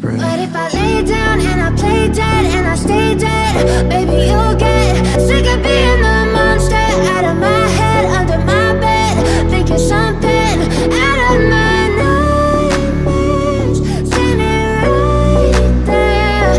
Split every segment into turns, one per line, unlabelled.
breath.
But if I lay down and I play dead and I stay dead, baby, you'll get sick of being the monster out of my head, under my bed, thinking something out of my nightmares, standing right there.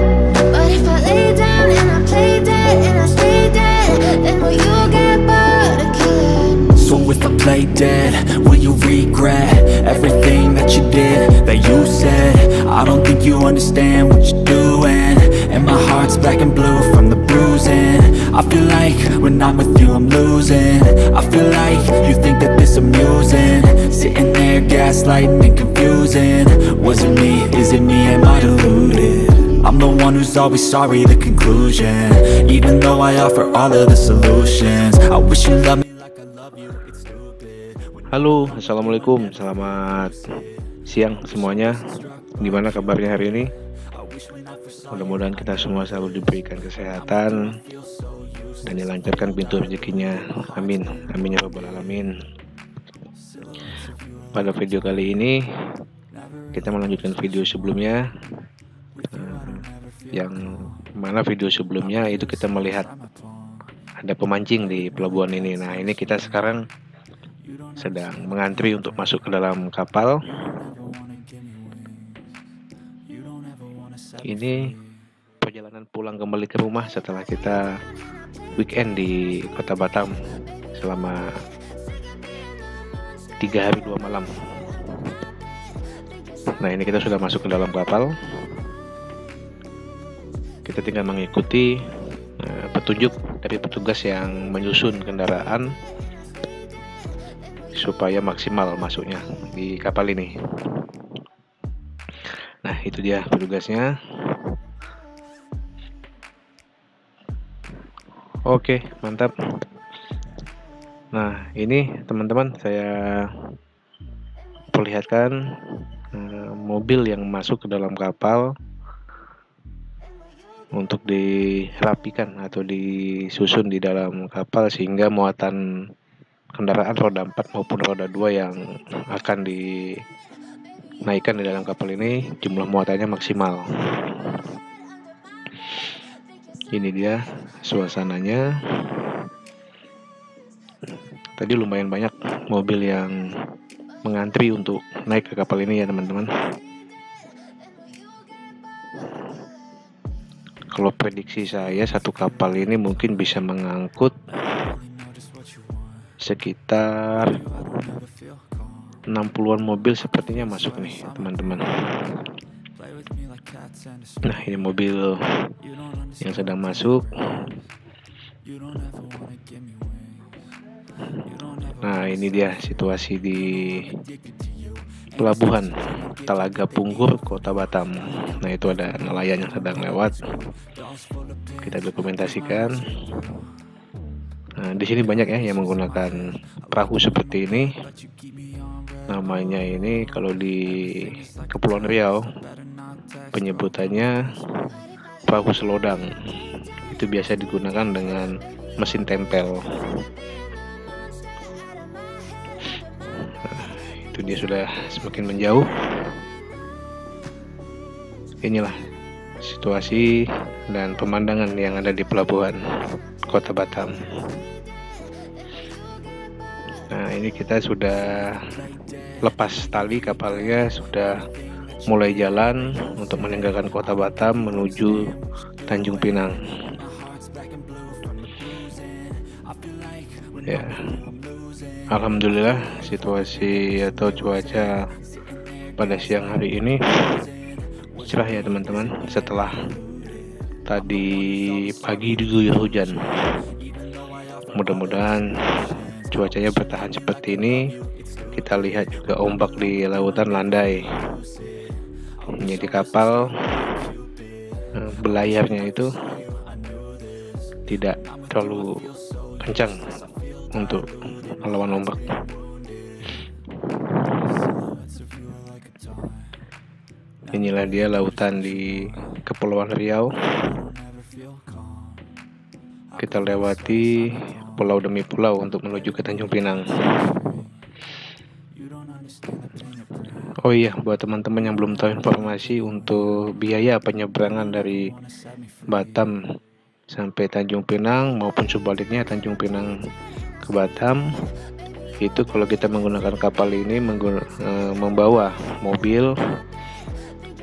But if I lay down and I play dead and I stay dead, then will you get bored of killing me?
So if I play dead, will you regret everything that you did, that you said? I don't think you understand what you're doing, and my heart's black and blue from the bruising. I feel like when I'm with you I'm losing. I feel like you think that this amusing, sitting there gaslighting and confusing. Was it me? Is it me? Am I deluded? I'm the one who's always sorry, the conclusion, even though I offer all of the solutions. I wish you loved me like I love you, it's stupid.
Halo, assalamualaikum, selamat siang semuanya. Gimana kabarnya hari ini? Mudah-mudahan kita semua selalu diberikan kesehatan dan dilancarkan pintu rezekinya. Amin, amin ya rabbal alamin. Pada video kali ini kita melanjutkan video sebelumnya, yang mana video sebelumnya itu kita melihat ada pemancing di pelabuhan ini. Nah, ini kita sekarang sedang mengantri untuk masuk ke dalam kapal. Ini perjalanan pulang kembali ke rumah setelah kita weekend di Kota Batam selama 3 hari 2 malam. Nah, ini kita sudah masuk ke dalam kapal. Kita tinggal mengikuti petunjuk dari petugas yang menyusun kendaraan supaya maksimal masuknya di kapal ini. Nah, itu dia petugasnya. Oke, mantap. Nah, ini teman-teman saya perlihatkan mobil yang masuk ke dalam kapal untuk dirapikan atau disusun di dalam kapal sehingga muatan kendaraan roda 4 maupun roda 2 yang akan dinaikkan di dalam kapal ini jumlah muatannya maksimal. Ini dia suasananya. Tadi lumayan banyak mobil yang mengantri untuk naik ke kapal ini ya teman-teman. Kalau prediksi saya, satu kapal ini mungkin bisa mengangkut sekitar 60-an mobil sepertinya masuk nih teman-teman. Nah, ini mobil yang sedang masuk. Nah, ini dia situasi di pelabuhan Talaga Punggur, Kota Batam. Nah, itu ada nelayan yang sedang lewat. Kita dokumentasikan. Nah, di sini banyak ya yang menggunakan perahu seperti ini. Namanya ini kalau di Kepulauan Riau penyebutannya perahu selodang. Itu biasa digunakan dengan mesin tempel. Nah, itu dia sudah semakin menjauh. Inilah situasi dan pemandangan yang ada di pelabuhan Kota Batam. Nah, ini kita sudah lepas tali, kapalnya sudah mulai jalan untuk meninggalkan Kota Batam menuju Tanjung Pinang. Ya, alhamdulillah situasi atau cuaca pada siang hari ini cerah ya teman-teman, setelah tadi pagi diguyur hujan. Mudah-mudahan cuacanya bertahan seperti ini. Kita lihat juga ombak di lautan landai. Jadi kapal belayarnya itu tidak terlalu kencang untuk melawan ombak. Inilah dia lautan di Kepulauan Riau. Kita lewati pulau demi pulau untuk menuju ke Tanjung Pinang. Oh iya, buat teman-teman yang belum tahu informasi untuk biaya penyeberangan dari Batam sampai Tanjung Pinang maupun sebaliknya Tanjung Pinang ke Batam, itu kalau kita menggunakan kapal ini membawa mobil,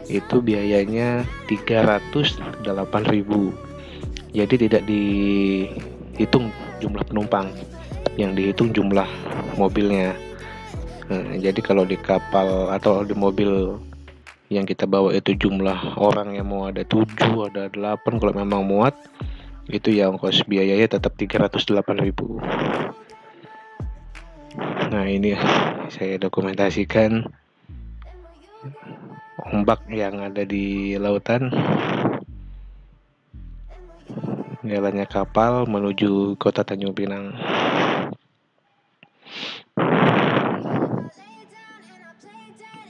itu biayanya 308.000. Jadi tidak dihitung jumlah penumpang, yang dihitung jumlah mobilnya. Jadi kalau di kapal atau di mobil yang kita bawa itu jumlah orang yang mau ada 7, ada 8, kalau memang muat, itu ya ongkos biayanya tetap 308.000. Nah, ini saya dokumentasikan ombak yang ada di lautan, jalannya kapal menuju kota Tanjung Pinang.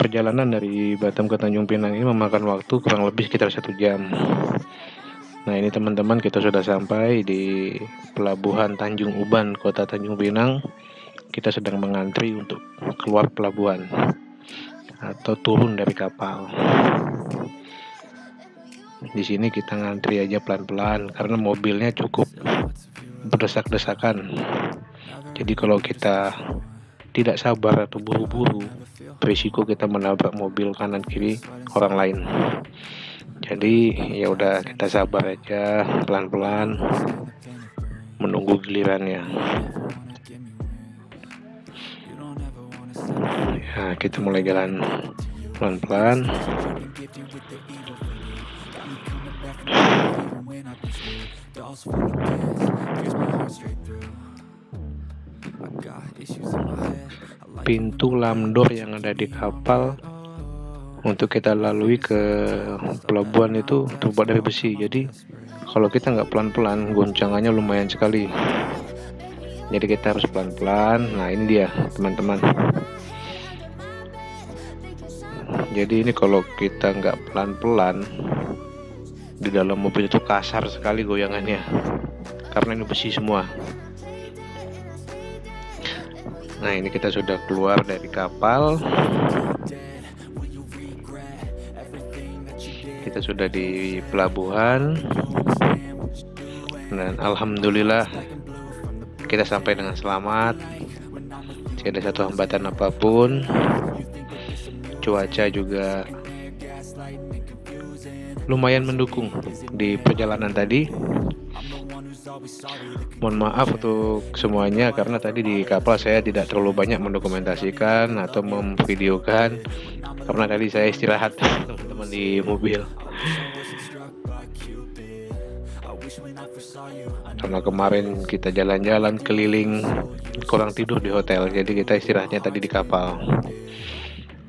Perjalanan dari Batam ke Tanjung Pinang ini memakan waktu kurang lebih sekitar 1 jam. Nah, ini teman-teman, kita sudah sampai di Pelabuhan Tanjung Uban, kota Tanjung Pinang. Kita sedang mengantri untuk keluar pelabuhan atau turun dari kapal. Di sini kita ngantri aja pelan-pelan karena mobilnya cukup berdesak-desakan. Jadi kalau kita tidak sabar atau buru-buru, berisiko kita menabrak mobil kanan kiri orang lain. Jadi ya udah, kita sabar aja, pelan-pelan menunggu gilirannya. Ya, kita mulai jalan pelan-pelan. Pintu lamdor yang ada di kapal untuk kita lalui ke pelabuhan itu terbuat dari besi. Jadi kalau kita nggak pelan-pelan, goncangannya lumayan sekali. Jadi kita harus pelan-pelan. Nah, ini dia teman-teman. Jadi ini kalau kita nggak pelan-pelan, di dalam mobil itu kasar sekali goyangannya, karena ini besi semua. Nah, ini kita sudah keluar dari kapal. Kita sudah di pelabuhan. Dan alhamdulillah kita sampai dengan selamat. Tidak ada satu hambatan apapun. Cuaca juga lumayan mendukung di perjalanan tadi. Mohon maaf untuk semuanya karena tadi di kapal saya tidak terlalu banyak mendokumentasikan atau memvideokan karena tadi saya istirahat teman-teman di mobil. Karena kemarin kita jalan-jalan keliling, kurang tidur di hotel, jadi kita istirahatnya tadi di kapal.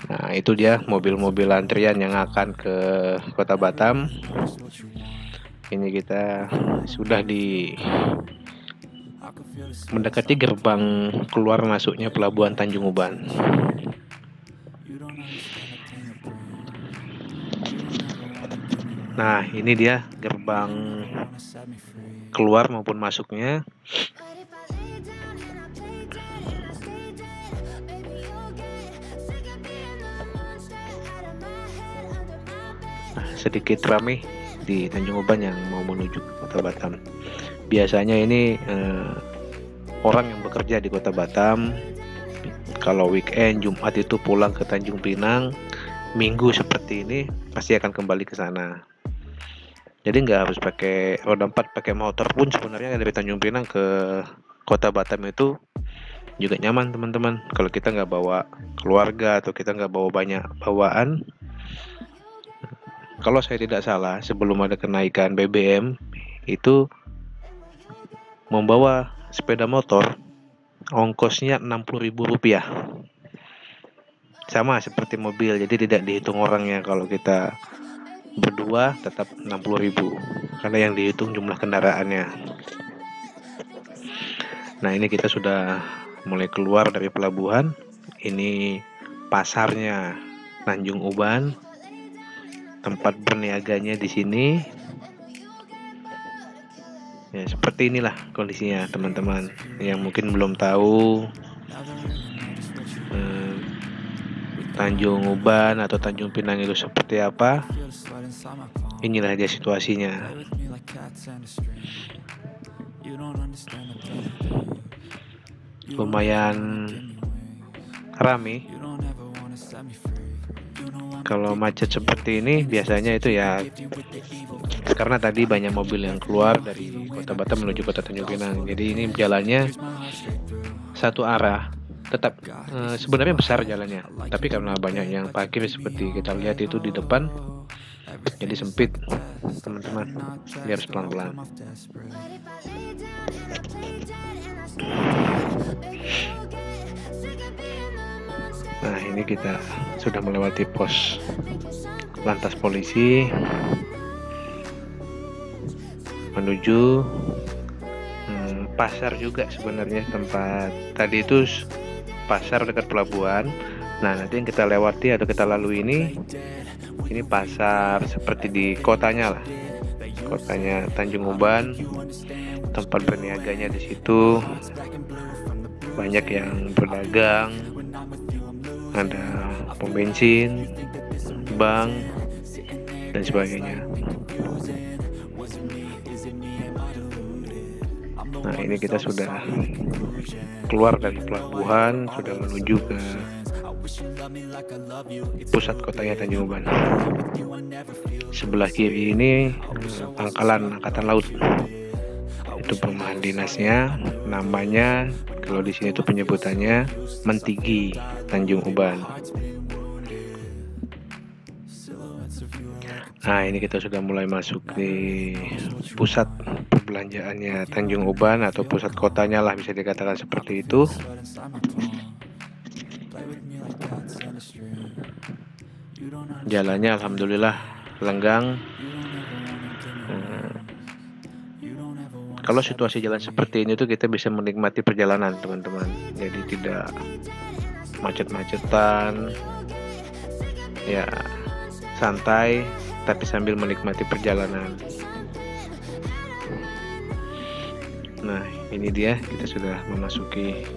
Nah, itu dia mobil-mobil antrian yang akan ke kota Batam. Ini kita sudah mendekati gerbang keluar masuknya pelabuhan Tanjung Uban. Nah, ini dia gerbang keluar maupun masuknya. Sedikit ramai di Tanjung Uban yang mau menuju ke kota Batam. Biasanya ini orang yang bekerja di kota Batam, kalau weekend Jumat itu pulang ke Tanjung Pinang, Minggu seperti ini pasti akan kembali ke sana. Jadi nggak harus pakai roda 4, pakai motor pun sebenarnya dari Tanjung Pinang ke kota Batam itu juga nyaman teman-teman. Kalau kita nggak bawa keluarga atau kita nggak bawa banyak bawaan. Kalau saya tidak salah, sebelum ada kenaikan BBM, itu membawa sepeda motor, ongkosnya Rp60.000. Sama seperti mobil, jadi tidak dihitung orangnya. Kalau kita berdua tetap 60.000, karena yang dihitung jumlah kendaraannya. Nah, ini kita sudah mulai keluar dari pelabuhan. Ini pasarnya Tanjung Uban. Tempat berniaganya di sini. Ya, seperti inilah kondisinya teman-teman yang mungkin belum tahu. Tanjung Uban atau Tanjung Pinang itu seperti apa. Inilah dia situasinya. Lumayan rame. Kalau macet seperti ini biasanya itu ya karena tadi banyak mobil yang keluar dari Kota Batam menuju Kota Tanjung Pinang. Jadi ini jalannya satu arah. Tetap sebenarnya besar jalannya, tapi karena banyak yang parkir seperti kita lihat itu di depan, jadi sempit teman-teman. Dia harus pelan-pelan. Nah, ini kita sudah melewati pos lantas polisi menuju pasar juga sebenarnya. Tempat tadi itu pasar dekat pelabuhan. Nah, nanti yang kita lewati atau kita lalui ini pasar seperti di kotanya lah, kotanya Tanjung Uban. Tempat berniaganya di situ banyak yang berdagang, ada pom bensin, bank, dan sebagainya. Nah, ini kita sudah keluar dari pelabuhan, sudah menuju ke pusat kotanya Tanjung Uban. Sebelah kiri ini pangkalan Angkatan Laut. Itu perumahan dinasnya, namanya kalau di sini itu penyebutannya Mentigi Tanjung Uban. Nah, ini kita sudah mulai masuk di pusat perbelanjaannya Tanjung Uban atau pusat kotanya lah, bisa dikatakan seperti itu. Jalannya alhamdulillah lenggang. Kalau situasi jalan seperti ini tuh kita bisa menikmati perjalanan teman-teman. Jadi tidak macet-macetan, ya santai, tapi sambil menikmati perjalanan. Nah, ini dia, kita sudah memasuki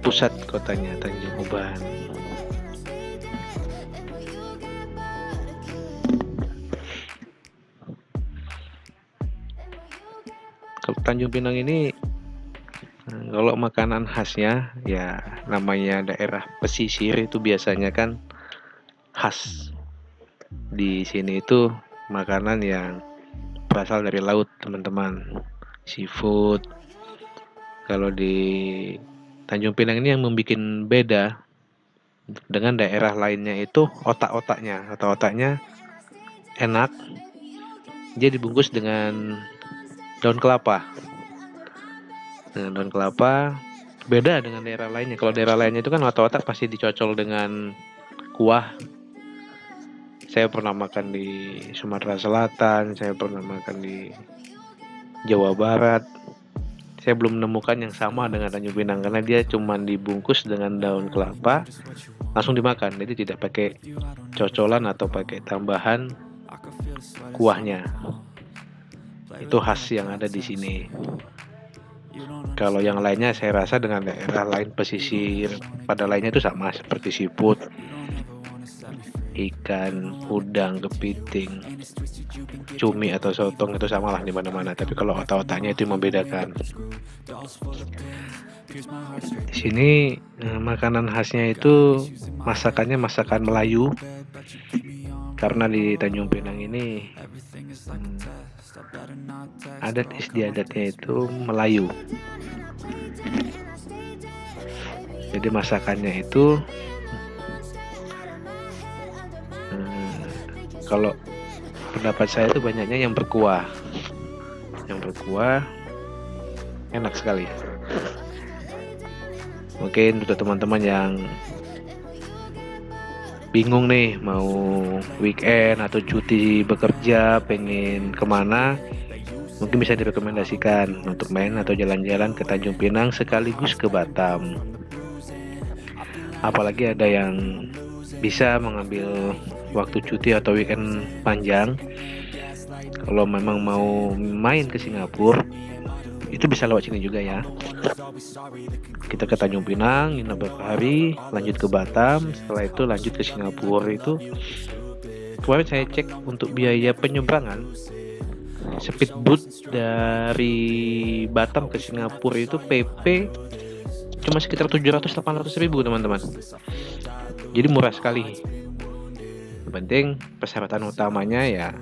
pusat kotanya Tanjung Uban. Kalau Tanjung Pinang ini, kalau makanan khasnya ya namanya daerah pesisir itu biasanya kan khas di sini itu makanan yang berasal dari laut teman-teman, seafood. Kalau di Tanjung Pinang ini yang membuat beda dengan daerah lainnya itu otak-otaknya. Otak-otaknya enak, dia dibungkus dengan daun kelapa. Dengan daun kelapa beda dengan daerah lainnya. Kalau daerah lainnya itu kan otak-otak pasti dicocol dengan kuah. Saya pernah makan di Sumatera Selatan, saya pernah makan di Jawa Barat. Saya belum menemukan yang sama dengan Tanjung Pinang karena dia cuma dibungkus dengan daun kelapa langsung dimakan. Jadi tidak pakai cocolan atau pakai tambahan kuahnya. Itu khas yang ada di sini. Kalau yang lainnya saya rasa dengan daerah lain pesisir pada lainnya itu sama seperti seafood, ikan, udang, kepiting, cumi atau sotong itu samalah di mana-mana. Tapi kalau otak-otaknya itu membedakan. Di sini makanan khasnya itu masakannya masakan Melayu. Karena di Tanjung Pinang ini adat istiadatnya itu Melayu. Jadi masakannya itu kalau pendapat saya itu banyaknya yang berkuah. Yang berkuah enak sekali. Mungkin untuk teman-teman yang bingung nih mau weekend atau cuti bekerja pengen kemana, mungkin bisa direkomendasikan untuk main atau jalan-jalan ke Tanjung Pinang sekaligus ke Batam. Apalagi ada yang bisa mengambil waktu cuti atau weekend panjang. Kalau memang mau main ke Singapura, itu bisa lewat sini juga ya. Kita ke Tanjung Pinang, nginep beberapa hari, lanjut ke Batam, setelah itu lanjut ke Singapura. Itu kemarin saya cek untuk biaya penyeberangan speedboat dari Batam ke Singapura itu PP cuma sekitar 700-800 ribu teman-teman. Jadi murah sekali. Yang penting persyaratan utamanya ya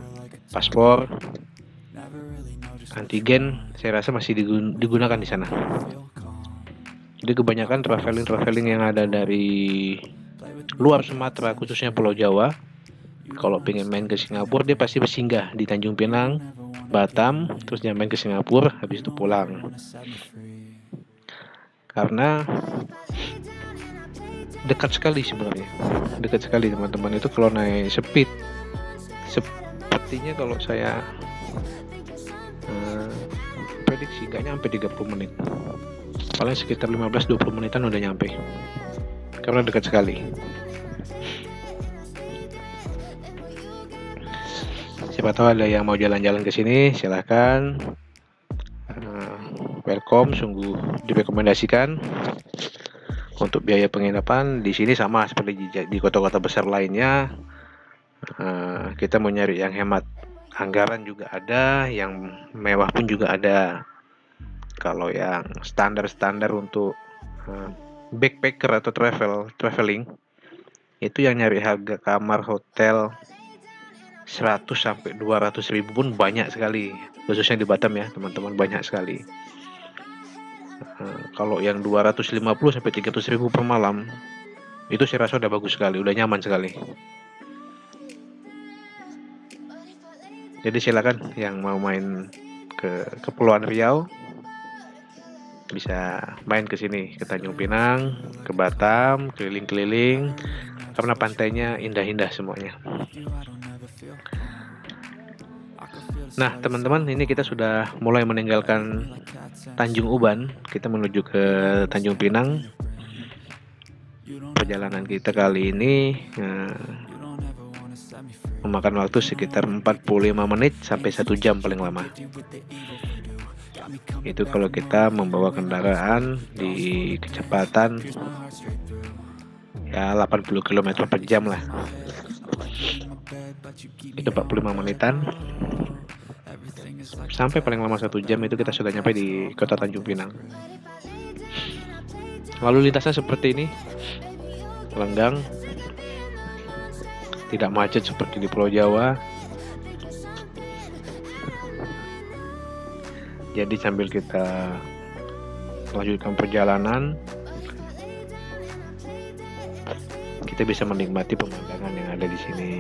paspor, antigen, saya rasa masih digunakan di sana. Jadi kebanyakan traveling yang ada dari luar Sumatera, khususnya Pulau Jawa, kalau pengen main ke Singapura dia pasti bersinggah di Tanjung Pinang, Batam, terus dia main ke Singapura, habis itu pulang. Karena dekat sekali sebenarnya, dekat sekali teman-teman. Itu kalau naik speed, sepertinya kalau saya prediksi kayaknya sampai 30 menit, paling sekitar 15-20 menitan udah nyampe, karena dekat sekali. Siapa tahu ada yang mau jalan-jalan ke sini, silahkan. Welcome, sungguh direkomendasikan. Untuk biaya penginapan di sini sama seperti di kota-kota besar lainnya. Kita mau nyari yang hemat anggaran juga ada, yang mewah pun juga ada. Kalau yang standar untuk backpacker atau traveling itu yang nyari harga kamar hotel 100 sampai 200 ribu pun banyak sekali, khususnya di Batam ya teman-teman, banyak sekali. Kalau yang 250 sampai 300 ribu per malam itu saya rasa udah bagus sekali, udah nyaman sekali. Jadi silakan yang mau main ke Kepulauan Riau bisa main ke sini, ke Tanjung Pinang, ke Batam, keliling-keliling, karena pantainya indah-indah semuanya. Nah teman-teman, ini kita sudah mulai meninggalkan Tanjung Uban, kita menuju ke Tanjung Pinang. Perjalanan kita kali ini memakan waktu sekitar 45 menit sampai 1 jam paling lama. Itu kalau kita membawa kendaraan di kecepatan ya 80 km per jam lah. Itu 45 menitan. Sampai paling lama 1 jam itu kita sudah nyampe di kota Tanjung Pinang. Lalu lintasnya seperti ini, lenggang, tidak macet seperti di Pulau Jawa. Jadi sambil kita melanjutkan perjalanan, kita bisa menikmati pemandangan yang ada di sini.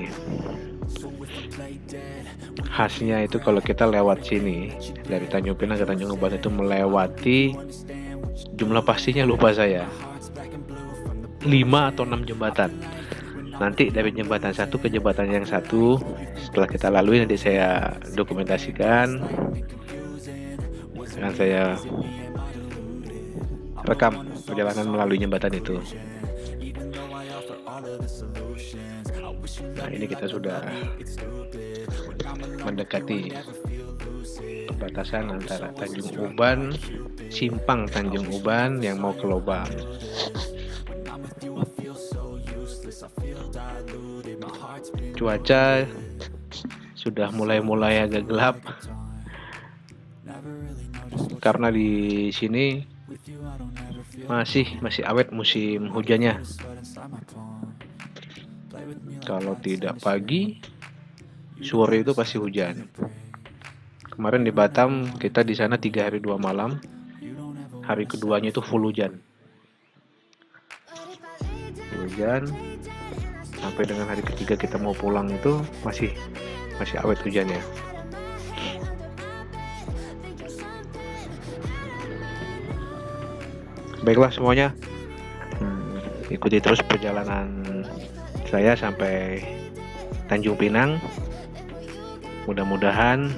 Khasnya itu kalau kita lewat sini dari Tanjung Pinang ke Tanjung Uban itu melewati, jumlah pastinya lupa saya, 5 atau 6 jembatan. Nanti dari jembatan satu ke jembatan yang satu, setelah kita lalui nanti saya dokumentasikan dan saya rekam perjalanan melalui jembatan itu. Nah ini kita sudah mendekati perbatasan antara Tanjung Uban, simpang Tanjung Uban yang mau ke Lobang. Cuaca sudah mulai agak gelap karena di sini masih awet musim hujannya. Kalau tidak pagi, sore itu pasti hujan. Kemarin di Batam kita di sana 3 hari 2 malam. Hari keduanya itu full hujan. Sampai dengan hari ketiga kita mau pulang itu masih awet hujannya. Baiklah semuanya, ikuti terus perjalanan saya sampai Tanjung Pinang. Mudah-mudahan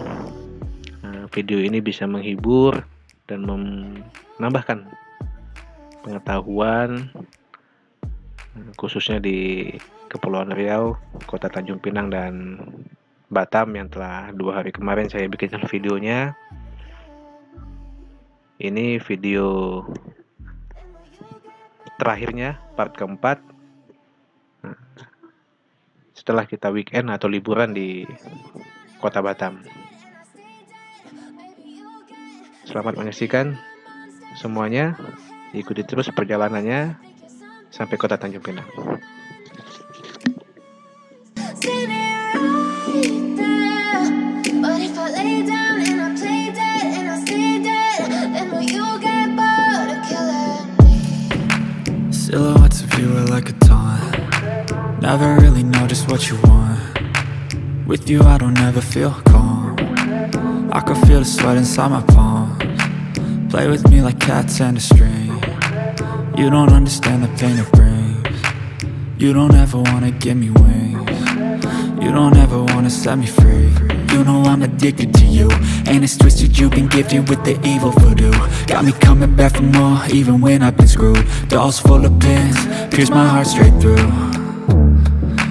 video ini bisa menghibur dan menambahkan pengetahuan, khususnya di Kepulauan Riau, Kota Tanjung Pinang dan Batam yang telah 2 hari kemarin saya bikin videonya. Ini video terakhirnya, part keempat. Nah, setelah kita weekend atau liburan di Kota Batam. Selamat menyaksikan semuanya. Ikuti terus perjalanannya sampai Kota Tanjung Pinang.
Silhouettes of you are like a taunt. Never really know just what you want. With you I don't ever feel calm. I can feel the sweat inside my palms. Play with me like cats and a string. You don't understand the pain it brings. You don't ever wanna give me wings. You don't ever wanna set me free. You know I'm addicted to you, and it's twisted, you've been gifted with the evil voodoo. Got me coming back for more, even when I've been screwed. Dolls full of pins, pierce my heart straight through.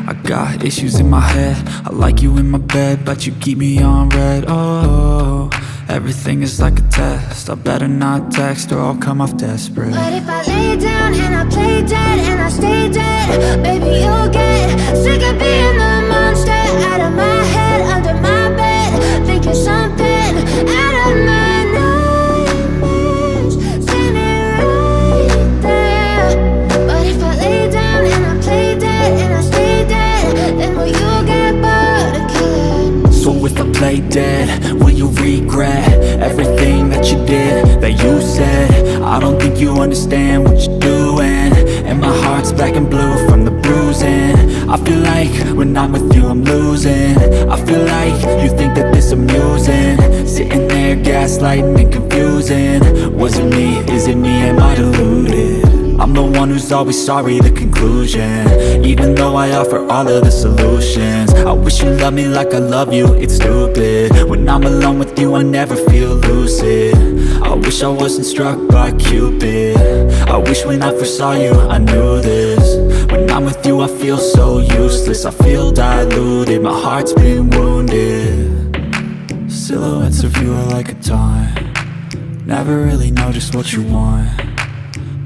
I got issues in my head, I like you in my bed, but you keep me on red. Oh, everything is like a test, I better not text or I'll come off desperate.
But if I lay down and I play dead and I stay dead, baby you'll get sick of being the monster out of my head, under my bed, thinking something out of my nightmares, standing right there. But if I lay down and I play dead and I stay dead, then will you get bored of killing me?
So if I play dead, will you regret everything that you did, that you said? I don't think you understand what you're doing, and my heart's black and blue from the bruising. I feel like when I'm with you I'm losing. I feel like you think that this amusing, sitting there gaslighting and confusing. Was it me? Is it me? Am I deluded? I'm the one who's always sorry, the conclusion, even though I offer all of the solutions. I wish you loved me like I love you, it's stupid. When I'm alone with you I never feel lucid. I wish I wasn't struck by Cupid. I wish when I first saw you I knew this. When I'm with you I feel so useless, I feel diluted, my heart's been wounded. Silhouettes of you are like a taunt. Never really know just what you want.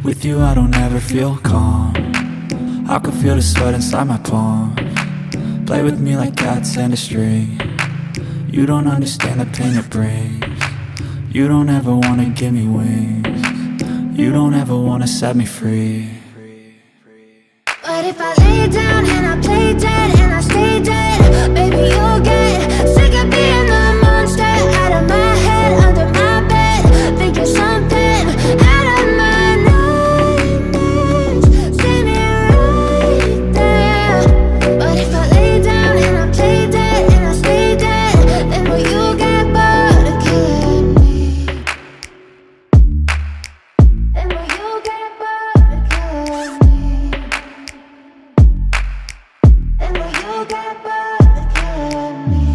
With you I don't ever feel calm. I can feel the sweat inside my palms. Play with me like cats and a string. You don't understand the pain it brings. You don't ever wanna give me wings. You don't ever wanna set me free.
But if I lay down and I play dead and I stay dead, baby you'll get sick of being the monster out of my head, under my bed, thinking something out of my nightmares, standing right there. But if I lay down and I play dead and I stay dead, then will you get bored of killing me? Then will you get bored of killing me? And will you get bored of killing me?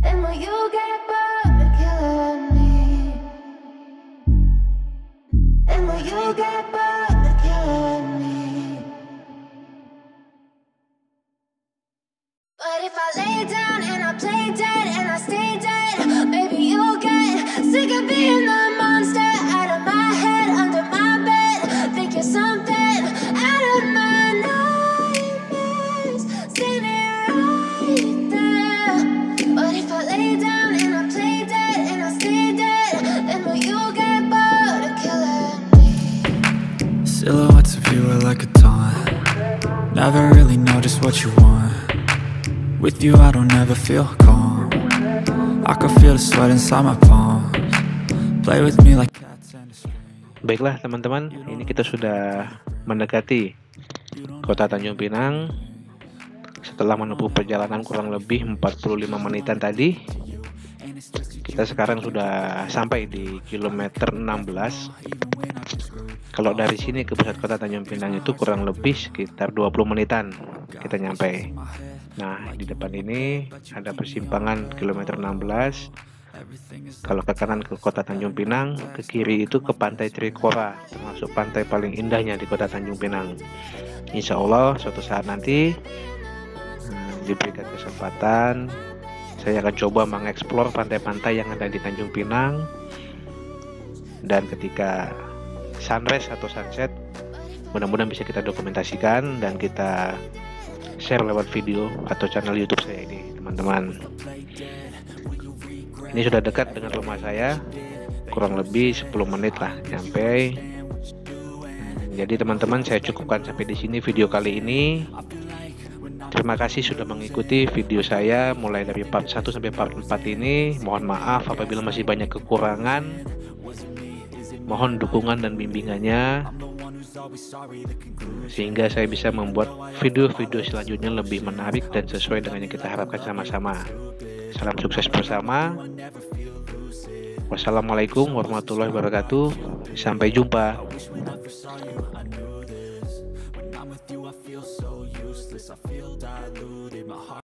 And will you get bored of killing me? And will you get bored of killing me? But if I lay down and I play dead and I stay dead, baby you'll get sick of being the monster out of my head, under my bed, thinking something out of my nightmares, standing right there. But if I lay down and I play dead and I stay dead, then will you get bored of killing me?
Silhouettes of you are like a taunt. Never really know just what you want. With you I don't ever feel calm. I can feel the sweat inside my palms. Play with me like cats and a string.
Baiklah teman-teman, ini kita sudah mendekati Kota Tanjung Pinang. Setelah menempuh perjalanan kurang lebih 45 menitan tadi, kita sekarang sudah sampai di kilometer 16. Kalau dari sini ke pusat Kota Tanjung Pinang itu kurang lebih sekitar 20 menitan kita nyampe. Nah, di depan ini ada persimpangan kilometer 16. Kalau ke kanan ke Kota Tanjung Pinang, ke kiri itu ke Pantai Trikora, termasuk pantai paling indahnya di Kota Tanjung Pinang. Insya Allah suatu saat nanti diberikan kesempatan, Saya akan coba mengeksplor pantai-pantai yang ada di Tanjung Pinang, dan ketika sunrise atau sunset mudah-mudahan bisa kita dokumentasikan dan kita share lewat video atau channel YouTube saya ini, teman-teman. Ini sudah dekat dengan rumah saya, kurang lebih 10 menit lah nyampe. Jadi teman-teman, saya cukupkan sampai di sini video kali ini. Terima kasih sudah mengikuti video saya mulai dari part 1 sampai part 4 ini. Mohon maaf apabila masih banyak kekurangan. Mohon dukungan dan bimbingannya sehingga saya bisa membuat video-video selanjutnya lebih menarik dan sesuai dengan yang kita harapkan sama-sama. Salam sukses bersama. Wassalamualaikum warahmatullahi wabarakatuh. Sampai jumpa.